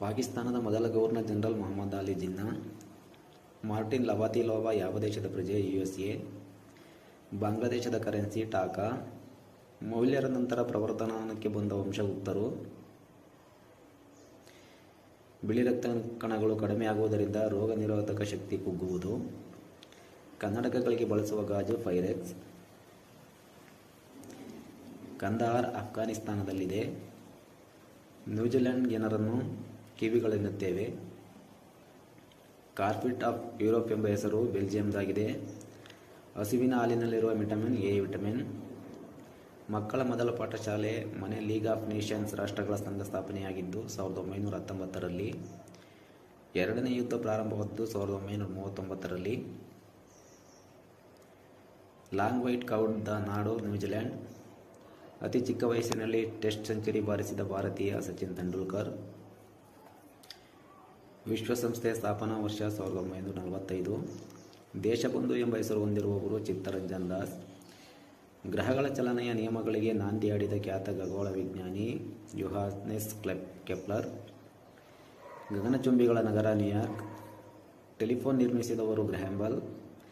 ಪಾಕಿಸ್ತಾನದ ಮೊದಲ governor general Mohammad Ali Jinnah. Martin Navratilova ಯಾವ ದೇಶದ ಪ್ರಜೆ? USA. ಬಾಂಗ್ಲಾದೇಶದ ಕರೆನ್ಸಿ ಟಾಕಾ. ಮೌಲ್ಯರ ನಂತರ ಪ್ರವರ್ಧಮಾನಕ್ಕೆ ಬಂದ ವಂಶಗುಪ್ತರು. ಬಿಳಿ ರಕ್ತ ಕಣಗಳು ಕಡಿಮೆಯಾಗುವುದರಿಂದ ರೋಗ ನಿರೋಧಕ ಶಕ್ತಿ ಕುಗ್ಗುವುದು. ಕನ್ನಡಕಗಳಿಗೆ ಬಳಸುವ ಗಾಜು ಪೈರೆಕ್ಸ್. ಕಂದಹಾರ್ ಅಫ್ಘಾನಿಸ್ತಾನದಲ್ಲಿದೆ. ನ್ಯೂಜಿಲೆಂಡ್ ಜನರನ್ನು ಕಿವಿಗಳೆನ್ನುತ್ತೇವೆ. ಕಾರ್ಪೆಟ್ ಆಫ್ ಯುರೋಪ್ ಎಂಬ ಹೆಸರು ಬೆಲ್ಜಿಯಂದಾಗಿದೆ. ಹಸುವಿನ ಹಾಲಿನಲ್ಲಿರುವ ವಿಟಮಿನ್ ಎ ವಿಟಮಿನ್. ಮಕ್ಕಳ ಮೊದಲ ಪಾಠಶಾಲೆ ಮನೆ ಲೀಗ್ ಆಫ್ ನೇಷನ್ಸ್ ರಾಷ್ಟ್ರಗಳ ಸಂಘ ಸ್ಥಾಪನೆಯಾಗಿದ್ದು 1919ರಲ್ಲಿ. ಎರಡನೇ ಯುದ್ಧ ಪ್ರಾರಂಭವಾದ್ದು 1939ರಲ್ಲಿ. ಲಾಂಗ್ ವೈಟ್ ಕೌಡ್ ನಾಡು ನ್ಯೂಜಿಲೆಂಡ್. ಅತಿ ಚಿಕ್ಕ ವಯಸ್ಸಿನಲ್ಲಿ ಟೆಸ್ಟ್ ಸೆಂಚುರಿ ಬಾರಿಸಿದ ಭಾರತೀಯ ಸಚಿನ್ ತೆಂಡೂಲ್ಕರ್. ವಿಶ್ವಸಂಸ್ಥೆಯ ಸ್ಥಾಪನಾ ವರ್ಷ 1945. ದೇಶಬಂಧು ಎಂಬ ಹೆಸರು ಹೊಂದಿರುವವರು ಚಿತ್ತರಂಜನ್ ದಾಸ್. ಗ್ರಹಗಳ ಚಲನೆಯ ನಿಯಮಗಳಿಗೆ ನಾಂದಿ ಹಾಡಿದ ಖ್ಯಾತ ಖಗೋಳ ವಿಜ್ಞಾನಿ ಯೋಹಾನೆಸ್ ಕೆಪ್ಲರ್. ಗಗನಚುಂಬಿಗಳ ನಗರ ನ್ಯೂಯಾರ್ಕ್. ಟೆಲಿಫೋನ್ ನಿರ್ಮಿಸಿದವರು ಗ್ರಹಂ ಬೆಲ್.